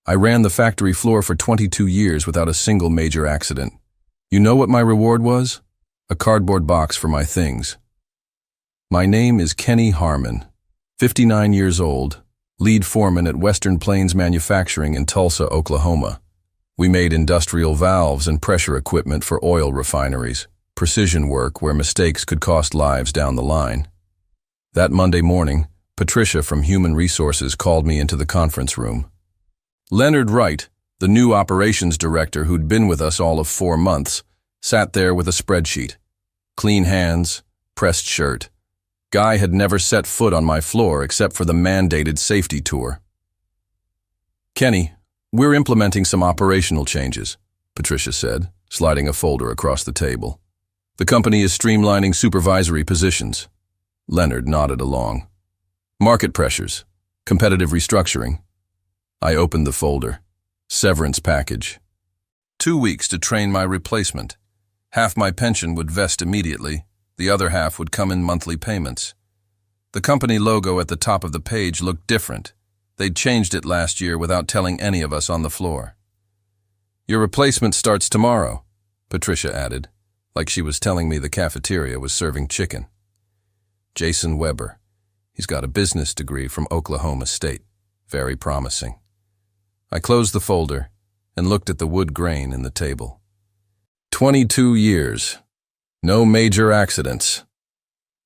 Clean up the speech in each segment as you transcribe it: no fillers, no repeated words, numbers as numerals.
I ran the factory floor for 22 years without a single major accident. You know what my reward was? A cardboard box for my things. My name is Kenny Harmon, 59 years old, lead foreman at Western Plains Manufacturing in Tulsa, Oklahoma. We made industrial valves and pressure equipment for oil refineries, precision work where mistakes could cost lives down the line. That Monday morning, Patricia from Human Resources called me into the conference room. Leonard Wright, the new operations director who'd been with us all of 4 months, sat there with a spreadsheet. Clean hands, pressed shirt. Guy had never set foot on my floor except for the mandated safety tour. "Kenny, we're implementing some operational changes," Patricia said, sliding a folder across the table. "The company is streamlining supervisory positions." Leonard nodded along. "Market pressures, competitive restructuring." I opened the folder. Severance package. 2 weeks to train my replacement. Half my pension would vest immediately, the other half would come in monthly payments. The company logo at the top of the page looked different. They'd changed it last year without telling any of us on the floor. "Your replacement starts tomorrow," Patricia added, like she was telling me the cafeteria was serving chicken. Jason Weber. He's got a business degree from Oklahoma State. Very promising. I closed the folder and looked at the wood grain in the table. 22 years. No major accidents.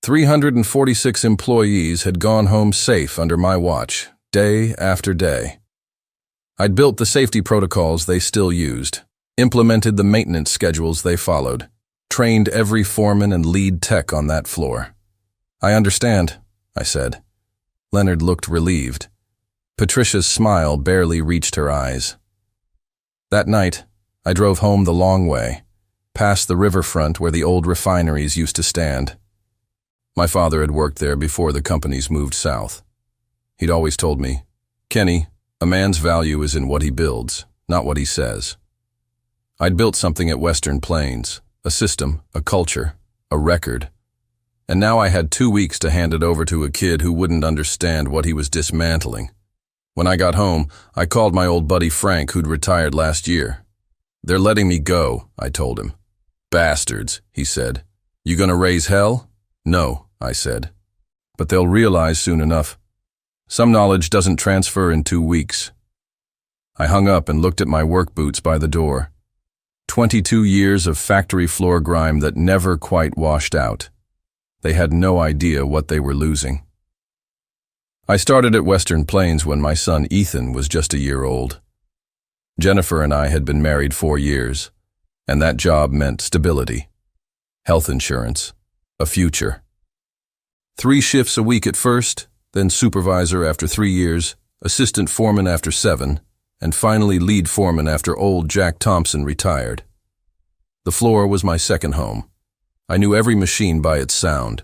346 employees had gone home safe under my watch, day after day. I'd built the safety protocols they still used, implemented the maintenance schedules they followed, trained every foreman and lead tech on that floor. "I understand," I said. Leonard looked relieved. Patricia's smile barely reached her eyes. That night, I drove home the long way, past the riverfront where the old refineries used to stand. My father had worked there before the companies moved south. He'd always told me, "Kenny, a man's value is in what he builds, not what he says." I'd built something at Western Plains, a system, a culture, a record. And now I had 2 weeks to hand it over to a kid who wouldn't understand what he was dismantling. When I got home, I called my old buddy Frank, who'd retired last year. "They're letting me go," I told him. "Bastards," he said. "You gonna raise hell?" "No," I said. "But they'll realize soon enough. Some knowledge doesn't transfer in 2 weeks." I hung up and looked at my work boots by the door. 22 years of factory floor grime that never quite washed out. They had no idea what they were losing. I started at Western Plains when my son Ethan was just a year old. Jennifer and I had been married 4 years, and that job meant stability, health insurance, a future. 3 shifts a week at first, then supervisor after 3 years, assistant foreman after 7, and finally lead foreman after old Jack Thompson retired. The floor was my second home. I knew every machine by its sound,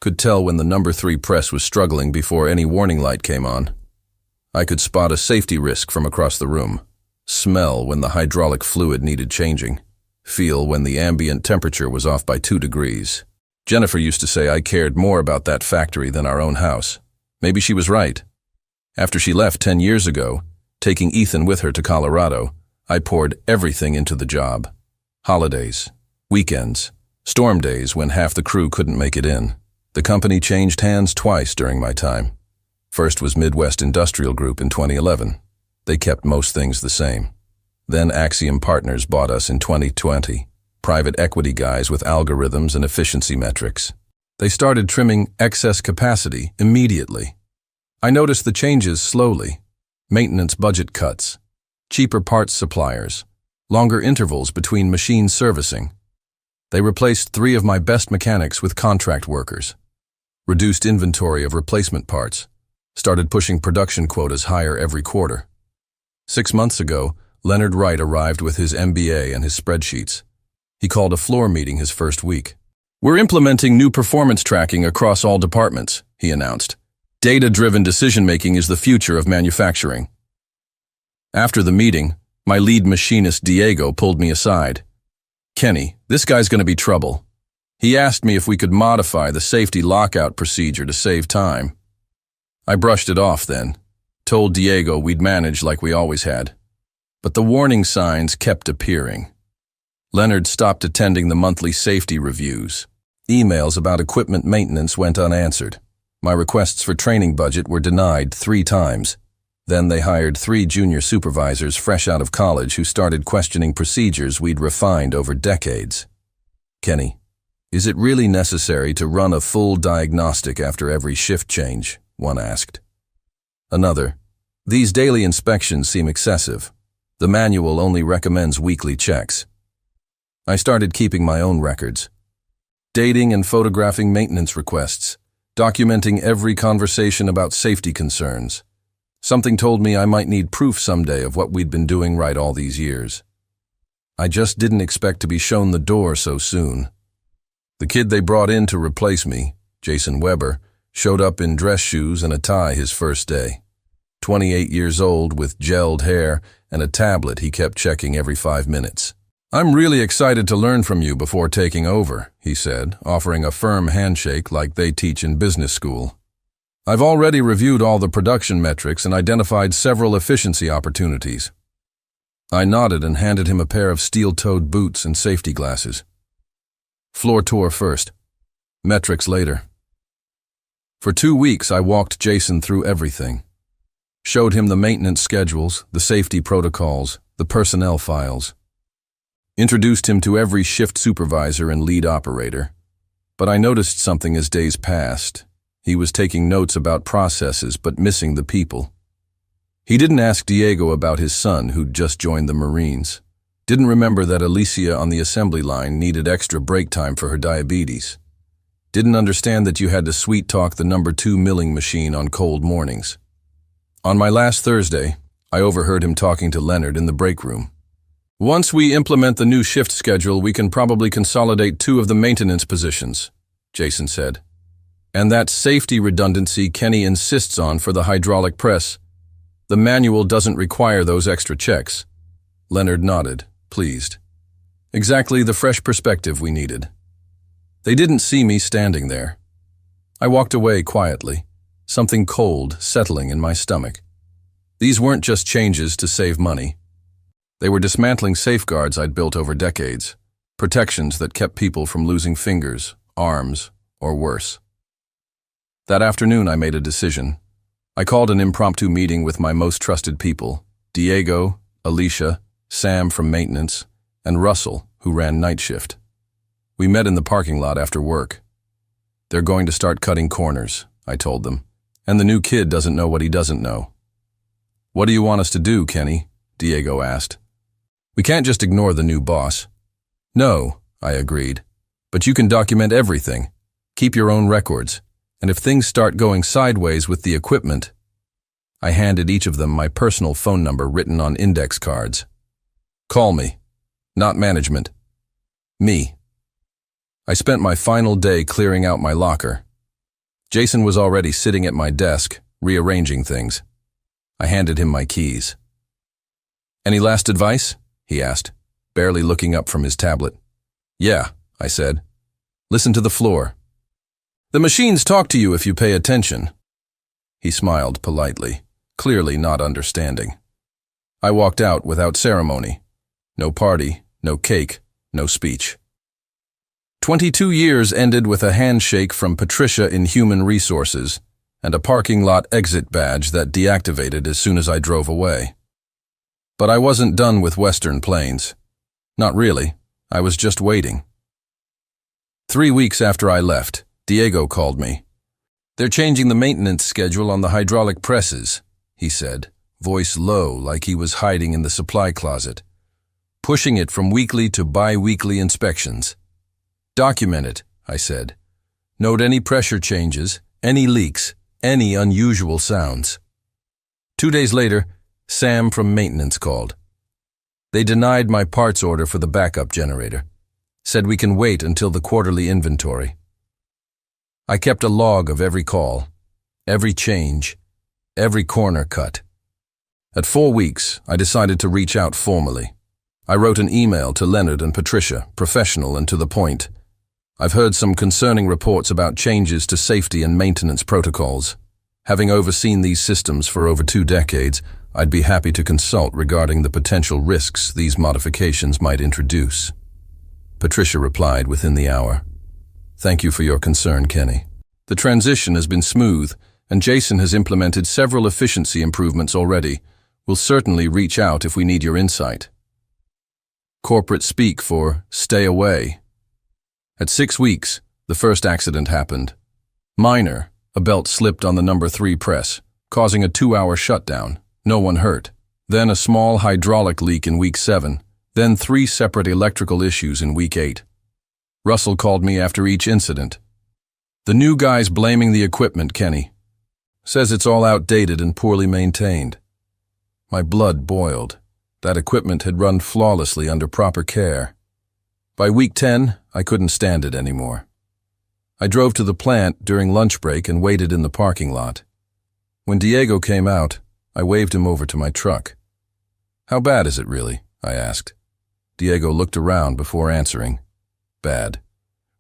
could tell when the number 3 press was struggling before any warning light came on. I could spot a safety risk from across the room, smell when the hydraulic fluid needed changing, feel when the ambient temperature was off by 2 degrees. Jennifer used to say I cared more about that factory than our own house. Maybe she was right. After she left 10 years ago, taking Ethan with her to Colorado, I poured everything into the job. Holidays, weekends, storm days when half the crew couldn't make it in. The company changed hands twice during my time. First was Midwest Industrial Group in 2011. They kept most things the same. Then Axiom Partners bought us in 2020, private equity guys with algorithms and efficiency metrics. They started trimming excess capacity immediately. I noticed the changes slowly. Maintenance budget cuts, cheaper parts suppliers, longer intervals between machine servicing. They replaced 3 of my best mechanics with contract workers, reduced inventory of replacement parts, started pushing production quotas higher every quarter. 6 months ago, Leonard Wright arrived with his MBA and his spreadsheets. He called a floor meeting his first week. "We're implementing new performance tracking across all departments," he announced. "Data-driven decision-making is the future of manufacturing." After the meeting, my lead machinist Diego pulled me aside. "Kenny, this guy's going to be trouble. He asked me if we could modify the safety lockout procedure to save time." I brushed it off then. Told Diego we'd manage like we always had. But the warning signs kept appearing. Leonard stopped attending the monthly safety reviews. Emails about equipment maintenance went unanswered. My requests for training budget were denied 3 times. Then they hired 3 junior supervisors fresh out of college who started questioning procedures we'd refined over decades. Kenny, is it really necessary to run a full diagnostic after every shift change? One asked. Another, these daily inspections seem excessive. The manual only recommends weekly checks. I started keeping my own records, dating and photographing maintenance requests, documenting every conversation about safety concerns. Something told me I might need proof someday of what we'd been doing right all these years. I just didn't expect to be shown the door so soon. The kid they brought in to replace me, Jason Weber, showed up in dress shoes and a tie his first day. 28 years old with gelled hair and a tablet he kept checking every 5 minutes. "I'm really excited to learn from you before taking over," he said, offering a firm handshake like they teach in business school. "I've already reviewed all the production metrics and identified several efficiency opportunities." I nodded and handed him a pair of steel-toed boots and safety glasses. Floor tour first, metrics later. For 2 weeks I walked Jason through everything. Showed him the maintenance schedules, the safety protocols, the personnel files. Introduced him to every shift supervisor and lead operator. But I noticed something as days passed. He was taking notes about processes but missing the people. He didn't ask Diego about his son who'd just joined the Marines. Didn't remember that Alicia on the assembly line needed extra break time for her diabetes. Didn't understand that you had to sweet-talk the number 2 milling machine on cold mornings. On my last Thursday, I overheard him talking to Leonard in the break room. "Once we implement the new shift schedule, we can probably consolidate 2 of the maintenance positions," Jason said. "And that safety redundancy Kenny insists on for the hydraulic press. The manual doesn't require those extra checks." Leonard nodded, pleased. Exactly the fresh perspective we needed. They didn't see me standing there. I walked away quietly, something cold settling in my stomach. These weren't just changes to save money. They were dismantling safeguards I'd built over decades, protections that kept people from losing fingers, arms, or worse. That afternoon I made a decision. I called an impromptu meeting with my most trusted people, Diego, Alicia, Sam from maintenance, and Russell, who ran night shift. We met in the parking lot after work. "They're going to start cutting corners," I told them, "and the new kid doesn't know what he doesn't know." "What do you want us to do, Kenny?" Diego asked. "We can't just ignore the new boss." "No," I agreed, "but you can document everything. Keep your own records. And if things start going sideways with the equipment..." I handed each of them my personal phone number written on index cards. "Call me. Not management. Me." I spent my final day clearing out my locker. Jason was already sitting at my desk, rearranging things. I handed him my keys. "Any last advice?" he asked, barely looking up from his tablet. "Yeah," I said. "Listen to the floor. The machines talk to you if you pay attention." He smiled politely, clearly not understanding. I walked out without ceremony. No party, no cake, no speech. 22 years ended with a handshake from Patricia in Human Resources and a parking lot exit badge that deactivated as soon as I drove away. But I wasn't done with Western Plains. Not really. I was just waiting. 3 weeks after I left, Diego called me. "They're changing the maintenance schedule on the hydraulic presses," he said, voice low like he was hiding in the supply closet. "Pushing it from weekly to bi-weekly inspections." "Document it," I said. "Note any pressure changes, any leaks, any unusual sounds." 2 days later, Sam from maintenance called. They denied my parts order for the backup generator, said we can wait until the quarterly inventory. I kept a log of every call, every change, every corner cut. At 4 weeks, I decided to reach out formally. I wrote an email to Leonard and Patricia, professional and to the point. "I've heard some concerning reports about changes to safety and maintenance protocols. Having overseen these systems for over 2 decades, I'd be happy to consult regarding the potential risks these modifications might introduce. Patricia replied within the hour. Thank you for your concern, Kenny. The transition has been smooth, and Jason has implemented several efficiency improvements already. We'll certainly reach out if we need your insight. Corporate speak for stay away. At 6 weeks, the first accident happened. Minor, a belt slipped on the number 3 press, causing a 2-hour shutdown. No one hurt. Then a small hydraulic leak in week 7. Then 3 separate electrical issues in week 8. Russell called me after each incident. The new guy's blaming the equipment, Kenny. Says it's all outdated and poorly maintained. My blood boiled. That equipment had run flawlessly under proper care. By week 10, I couldn't stand it anymore. I drove to the plant during lunch break and waited in the parking lot. When Diego came out, I waved him over to my truck. How bad is it really? I asked. Diego looked around before answering. Bad.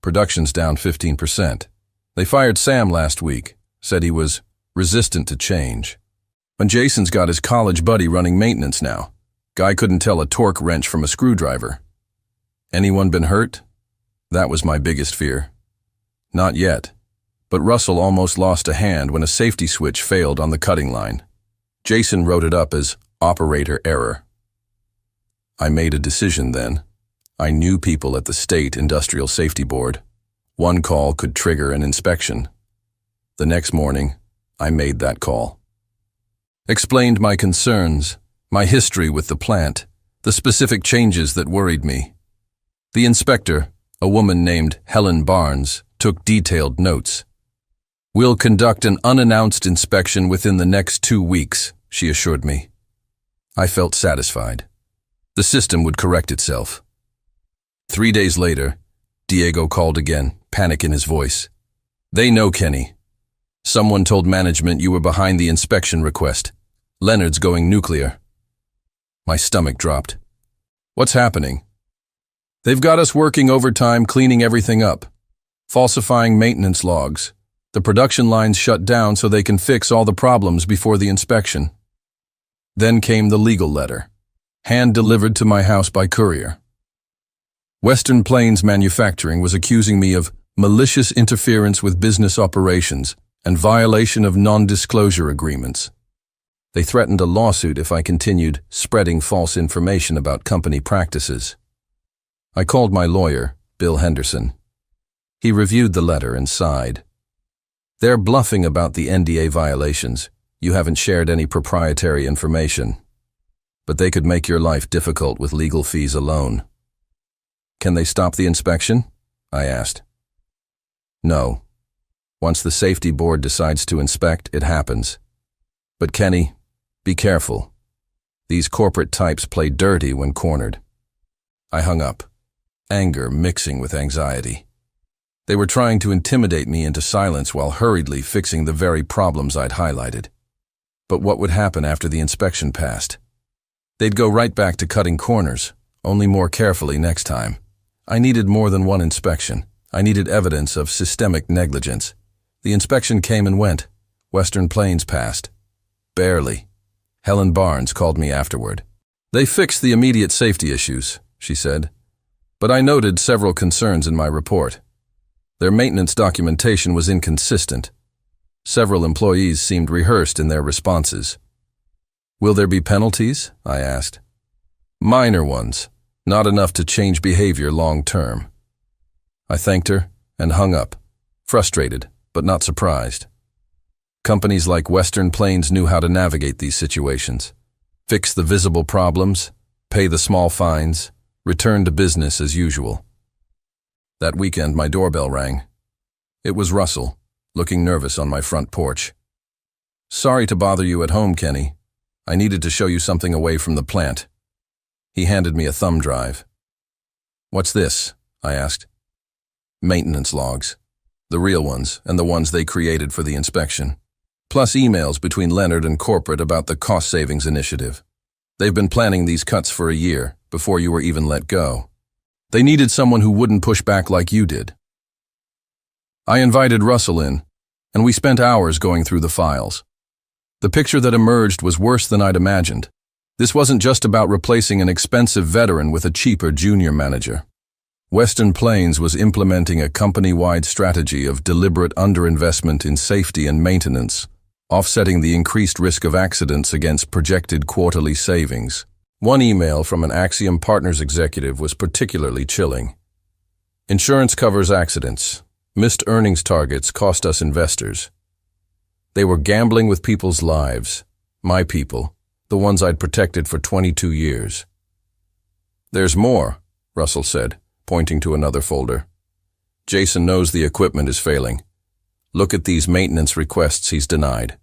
Production's down 15%. They fired Sam last week, said he was resistant to change. And Jason's got his college buddy running maintenance now. Guy couldn't tell a torque wrench from a screwdriver. Anyone been hurt? That was my biggest fear. Not yet, but Russell almost lost a hand when a safety switch failed on the cutting line. Jason wrote it up as operator error. I made a decision then. I knew people at the State Industrial Safety Board. One call could trigger an inspection. The next morning, I made that call. Explained my concerns, my history with the plant, the specific changes that worried me. The inspector, a woman named Helen Barnes, took detailed notes. We'll conduct an unannounced inspection within the next 2 weeks, she assured me. I felt satisfied. The system would correct itself. 3 days later, Diego called again, panic in his voice. They know, Kenny. Someone told management you were behind the inspection request. Leonard's going nuclear. My stomach dropped. What's happening? They've got us working overtime cleaning everything up, falsifying maintenance logs. The production lines shut down so they can fix all the problems before the inspection. Then came the legal letter, hand-delivered to my house by courier. Western Plains Manufacturing was accusing me of malicious interference with business operations and violation of non-disclosure agreements. They threatened a lawsuit if I continued spreading false information about company practices. I called my lawyer, Bill Henderson. He reviewed the letter and sighed. They're bluffing about the NDA violations. You haven't shared any proprietary information. But they could make your life difficult with legal fees alone. Can they stop the inspection? I asked. No. Once the safety board decides to inspect, it happens. But Kenny, be careful. These corporate types play dirty when cornered. I hung up, anger mixing with anxiety. They were trying to intimidate me into silence while hurriedly fixing the very problems I'd highlighted. But what would happen after the inspection passed? They'd go right back to cutting corners, only more carefully next time. I needed more than one inspection. I needed evidence of systemic negligence. The inspection came and went. Western Plains passed. Barely. Helen Barnes called me afterward. They fixed the immediate safety issues, she said. But I noted several concerns in my report. Their maintenance documentation was inconsistent. Several employees seemed rehearsed in their responses. Will there be penalties? I asked. Minor ones, not enough to change behavior long term. I thanked her and hung up, frustrated but not surprised. Companies like Western Plains knew how to navigate these situations, fix the visible problems, pay the small fines, return to business as usual. That weekend, my doorbell rang. It was Russell, looking nervous on my front porch. Sorry to bother you at home, Kenny. I needed to show you something away from the plant. He handed me a thumb drive. What's this? I asked. Maintenance logs. The real ones and the ones they created for the inspection. Plus emails between Leonard and corporate about the cost savings initiative. They've been planning these cuts for a year, before you were even let go. They needed someone who wouldn't push back like you did. I invited Russell in, and we spent hours going through the files. The picture that emerged was worse than I'd imagined. This wasn't just about replacing an expensive veteran with a cheaper junior manager. Western Plains was implementing a company-wide strategy of deliberate underinvestment in safety and maintenance, offsetting the increased risk of accidents against projected quarterly savings. One email from an Axiom Partners executive was particularly chilling. Insurance covers accidents. Missed earnings targets cost us investors. They were gambling with people's lives, my people, the ones I'd protected for 22 years. There's more, Russell said, pointing to another folder. Jason knows the equipment is failing. Look at these maintenance requests he's denied.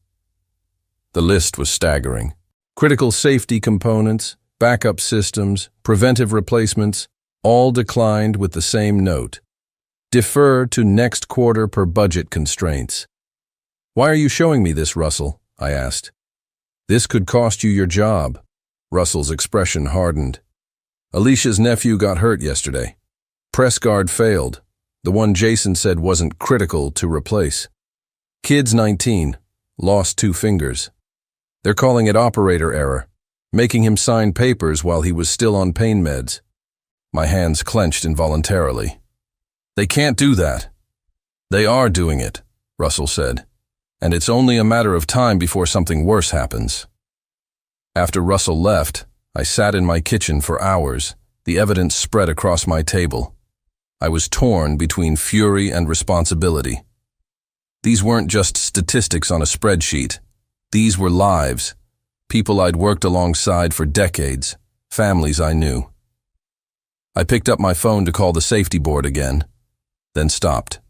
The list was staggering. Critical safety components, backup systems, preventive replacements, all declined with the same note. Defer to next quarter per budget constraints. Why are you showing me this, Russell? I asked. This could cost you your job. Russell's expression hardened. Alicia's nephew got hurt yesterday. Press guard failed, the one Jason said wasn't critical to replace. Kid's 19, lost 2 fingers. They're calling it operator error, making him sign papers while he was still on pain meds. My hands clenched involuntarily. They can't do that. They are doing it, Russell said, and it's only a matter of time before something worse happens. After Russell left, I sat in my kitchen for hours, the evidence spread across my table. I was torn between fury and responsibility. These weren't just statistics on a spreadsheet. These were lives, people I'd worked alongside for decades, families I knew. I picked up my phone to call the safety board again, then stopped.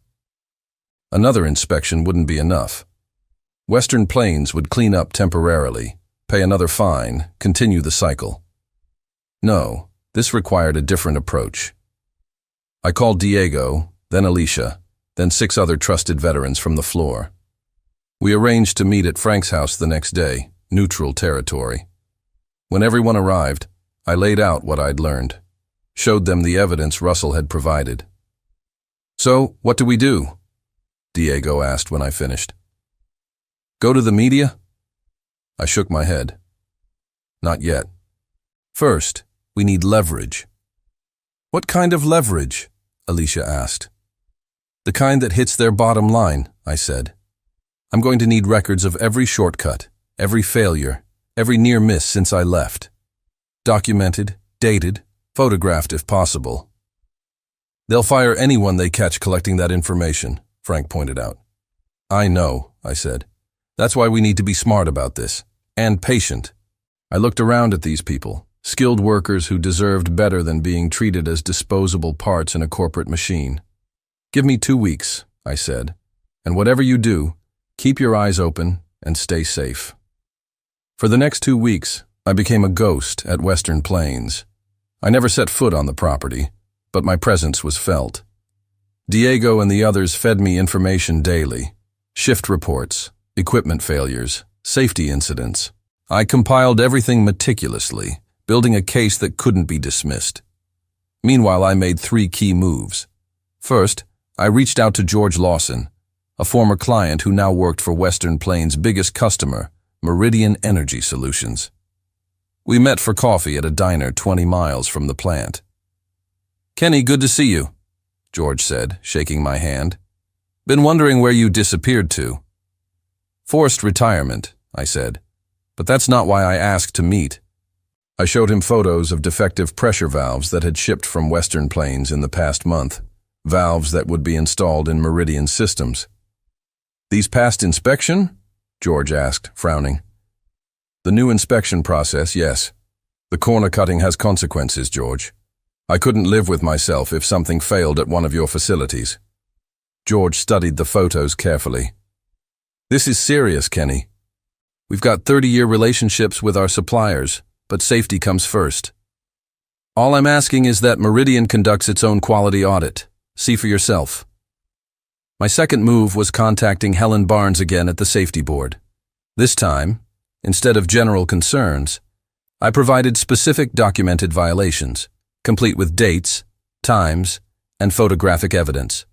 Another inspection wouldn't be enough. Western Plains would clean up temporarily, pay another fine, continue the cycle. No, this required a different approach. I called Diego, then Alicia, then 6 other trusted veterans from the floor. We arranged to meet at Frank's house the next day, neutral territory. When everyone arrived, I laid out what I'd learned, showed them the evidence Russell had provided. So, what do we do? Diego asked when I finished. Go to the media? I shook my head. Not yet. First, we need leverage. What kind of leverage? Alicia asked. The kind that hits their bottom line, I said. I'm going to need records of every shortcut, every failure, every near miss since I left. Documented, dated, photographed if possible. They'll fire anyone they catch collecting that information, Frank pointed out. I know, I said. That's why we need to be smart about this, and patient. I looked around at these people, skilled workers who deserved better than being treated as disposable parts in a corporate machine. Give me 2 weeks, I said, and whatever you do, keep your eyes open and stay safe. For the next 2 weeks, I became a ghost at Western Plains. I never set foot on the property, but my presence was felt. Diego and the others fed me information daily, shift reports, equipment failures, safety incidents. I compiled everything meticulously, building a case that couldn't be dismissed. Meanwhile, I made 3 key moves. First, I reached out to George Lawson, a former client who now worked for Western Plains' biggest customer, Meridian Energy Solutions. We met for coffee at a diner 20 miles from the plant. Kenny, good to see you, George said, shaking my hand. Been wondering where you disappeared to. Forced retirement, I said, but that's not why I asked to meet. I showed him photos of defective pressure valves that had shipped from Western Plains in the past month, valves that would be installed in Meridian systems. These passed inspection? George asked, frowning. The new inspection process, yes. The corner cutting has consequences, George. I couldn't live with myself if something failed at one of your facilities. George studied the photos carefully. This is serious, Kenny. We've got 30-year relationships with our suppliers, but safety comes first. All I'm asking is that Meridian conducts its own quality audit. See for yourself. My second move was contacting Helen Barnes again at the safety board. This time, instead of general concerns, I provided specific documented violations, complete with dates, times, and photographic evidence.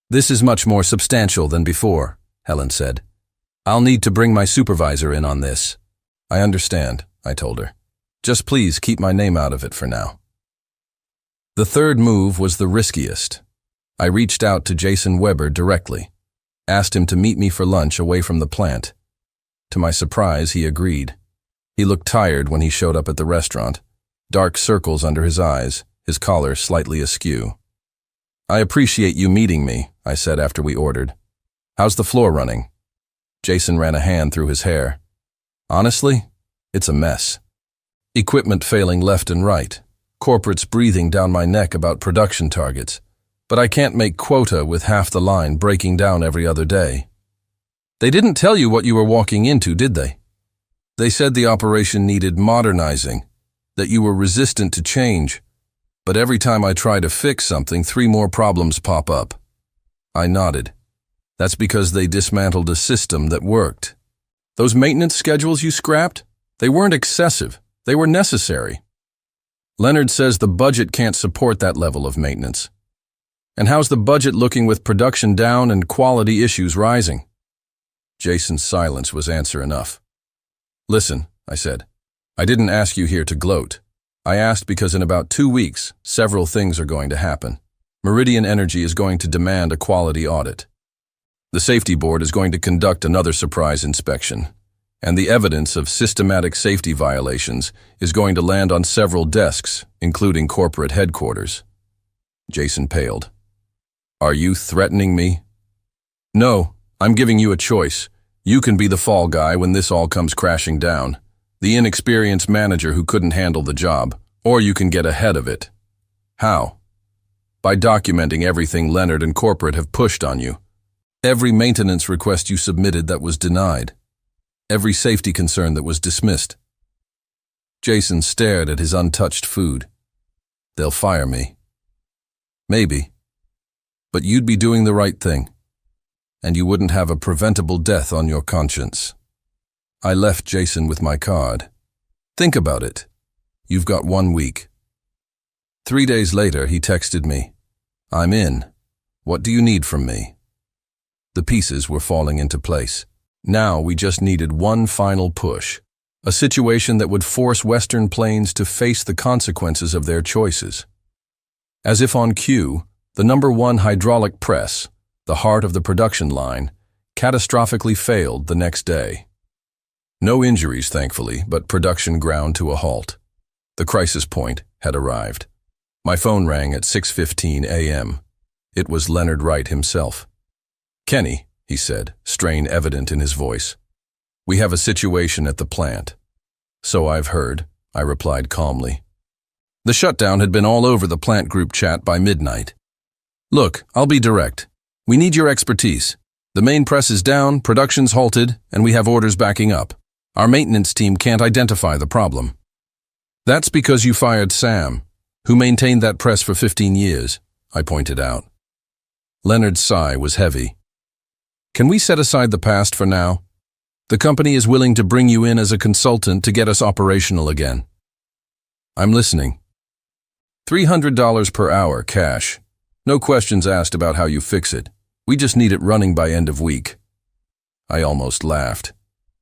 This is much more substantial than before, Helen said. I'll need to bring my supervisor in on this. I understand, I told her. Just please keep my name out of it for now. The third move was the riskiest. I reached out to Jason Weber directly, asked him to meet me for lunch away from the plant. To my surprise, he agreed. He looked tired when he showed up at the restaurant, dark circles under his eyes, his collar slightly askew. I appreciate you meeting me, I said after we ordered. How's the floor running? Jason ran a hand through his hair. Honestly, it's a mess. Equipment failing left and right, corporates breathing down my neck about production targets, but I can't make quota with half the line breaking down every other day. They didn't tell you what you were walking into, did they? They said the operation needed modernizing, that you were resistant to change, but every time I try to fix something, 3 more problems pop up. I nodded. That's because they dismantled a system that worked. Those maintenance schedules you scrapped? They weren't excessive. They were necessary. Leonard says the budget can't support that level of maintenance. And how's the budget looking with production down and quality issues rising? Jason's silence was answer enough. Listen, I said, I didn't ask you here to gloat. I asked because in about 2 weeks, several things are going to happen. Meridian Energy is going to demand a quality audit. The safety board is going to conduct another surprise inspection, and the evidence of systematic safety violations is going to land on several desks, including corporate headquarters. Jason paled. Are you threatening me? No, I'm giving you a choice. You can be the fall guy when this all comes crashing down, the inexperienced manager who couldn't handle the job, or you can get ahead of it. How? By documenting everything Leonard and corporate have pushed on you. Every maintenance request you submitted that was denied. Every safety concern that was dismissed. Jason stared at his untouched food. They'll fire me. Maybe. But you'd be doing the right thing. And you wouldn't have a preventable death on your conscience. I left Jason with my card. Think about it. You've got 1 week. 3 days later, he texted me. I'm in. What do you need from me? The pieces were falling into place. Now we just needed one final push. A situation that would force Western Plains to face the consequences of their choices. As if on cue, the #1 hydraulic press, the heart of the production line, catastrophically failed the next day. No injuries, thankfully, but production ground to a halt. The crisis point had arrived. My phone rang at 6:15 a.m. It was Leonard Wright himself. Kenny, he said, strain evident in his voice. We have a situation at the plant. So I've heard, I replied calmly. The shutdown had been all over the plant group chat by midnight. Look, I'll be direct. We need your expertise. The main press is down, production's halted, and we have orders backing up. Our maintenance team can't identify the problem. That's because you fired Sam, who maintained that press for 15 years, I pointed out. Leonard's sigh was heavy. Can we set aside the past for now? The company is willing to bring you in as a consultant to get us operational again. I'm listening. $300 per hour, cash. No questions asked about how you fix it. We just need it running by end of week. I almost laughed.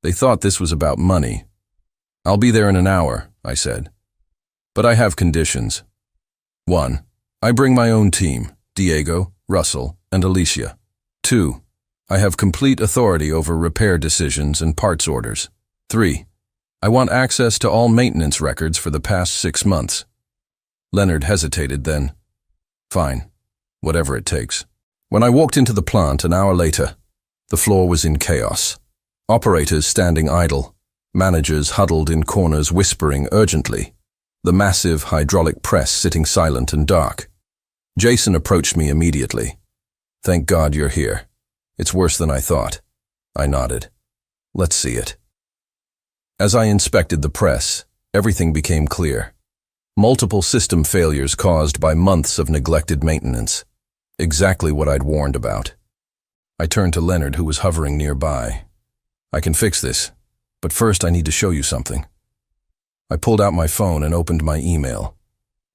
They thought this was about money. I'll be there in an hour, I said. But I have conditions. 1. I bring my own team, Diego, Russell, and Alicia. 2. I have complete authority over repair decisions and parts orders. 3. I want access to all maintenance records for the past 6 months. Leonard hesitated then. Fine, whatever it takes. When I walked into the plant an hour later, the floor was in chaos. Operators standing idle, managers huddled in corners whispering urgently, the massive hydraulic press sitting silent and dark. Jason approached me immediately. Thank God you're here. It's worse than I thought. I nodded. Let's see it. As I inspected the press, everything became clear. Multiple system failures caused by months of neglected maintenance. Exactly what I'd warned about. I turned to Leonard, who was hovering nearby. I can fix this, but first I need to show you something. I pulled out my phone and opened my email.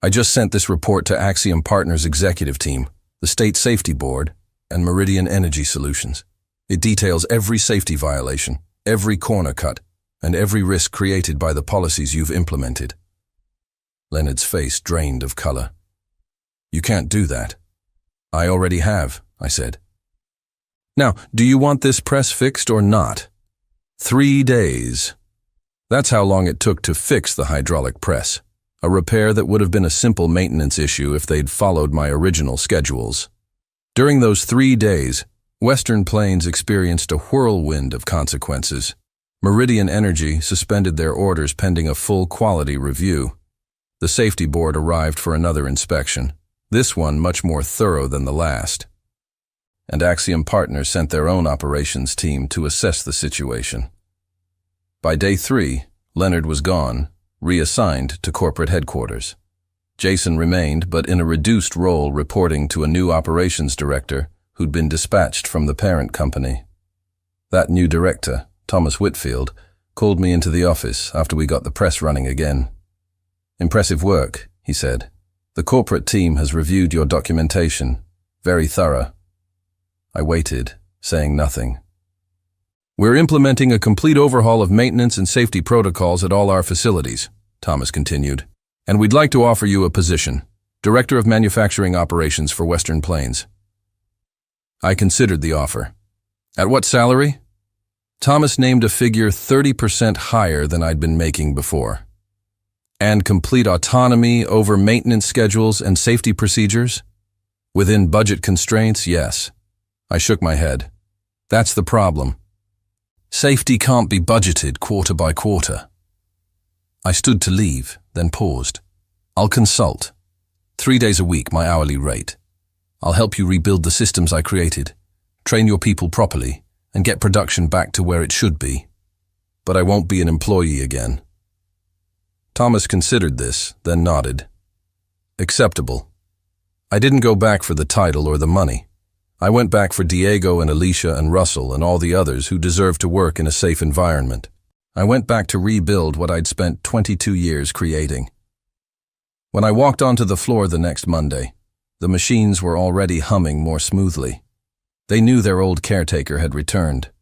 I just sent this report to Axiom Partners executive team, the State Safety Board, and Meridian Energy Solutions. It details every safety violation, every corner cut, and every risk created by the policies you've implemented. Leonard's face drained of color. You can't do that. I already have, I said. Now, do you want this press fixed or not? 3 days. That's how long it took to fix the hydraulic press, a repair that would have been a simple maintenance issue if they'd followed my original schedules. During those 3 days, Western Plains experienced a whirlwind of consequences. Meridian Energy suspended their orders pending a full quality review. The safety board arrived for another inspection, this one much more thorough than the last. And Axiom Partners sent their own operations team to assess the situation. By day 3, Leonard was gone, reassigned to corporate headquarters. Jason remained, but in a reduced role, reporting to a new operations director who'd been dispatched from the parent company. That new director, Thomas Whitfield, called me into the office after we got the press running again. "Impressive work," he said. "The corporate team has reviewed your documentation. Very thorough." I waited, saying nothing. "We're implementing a complete overhaul of maintenance and safety protocols at all our facilities," Thomas continued, "and we'd like to offer you a position, Director of Manufacturing Operations for Western Plains." I considered the offer. "At what salary?" Thomas named a figure 30% higher than I'd been making before. "And complete autonomy over maintenance schedules and safety procedures?" "Within budget constraints, yes." I shook my head. "That's the problem. Safety can't be budgeted quarter by quarter." I stood to leave, then paused. "I'll consult. 3 days a week, my hourly rate. I'll help you rebuild the systems I created, train your people properly, and get production back to where it should be. But I won't be an employee again." Thomas considered this, then nodded. "Acceptable." I didn't go back for the title or the money. I went back for Diego and Alicia and Russell and all the others who deserve to work in a safe environment. I went back to rebuild what I'd spent 22 years creating. When I walked onto the floor the next Monday, the machines were already humming more smoothly. They knew their old caretaker had returned.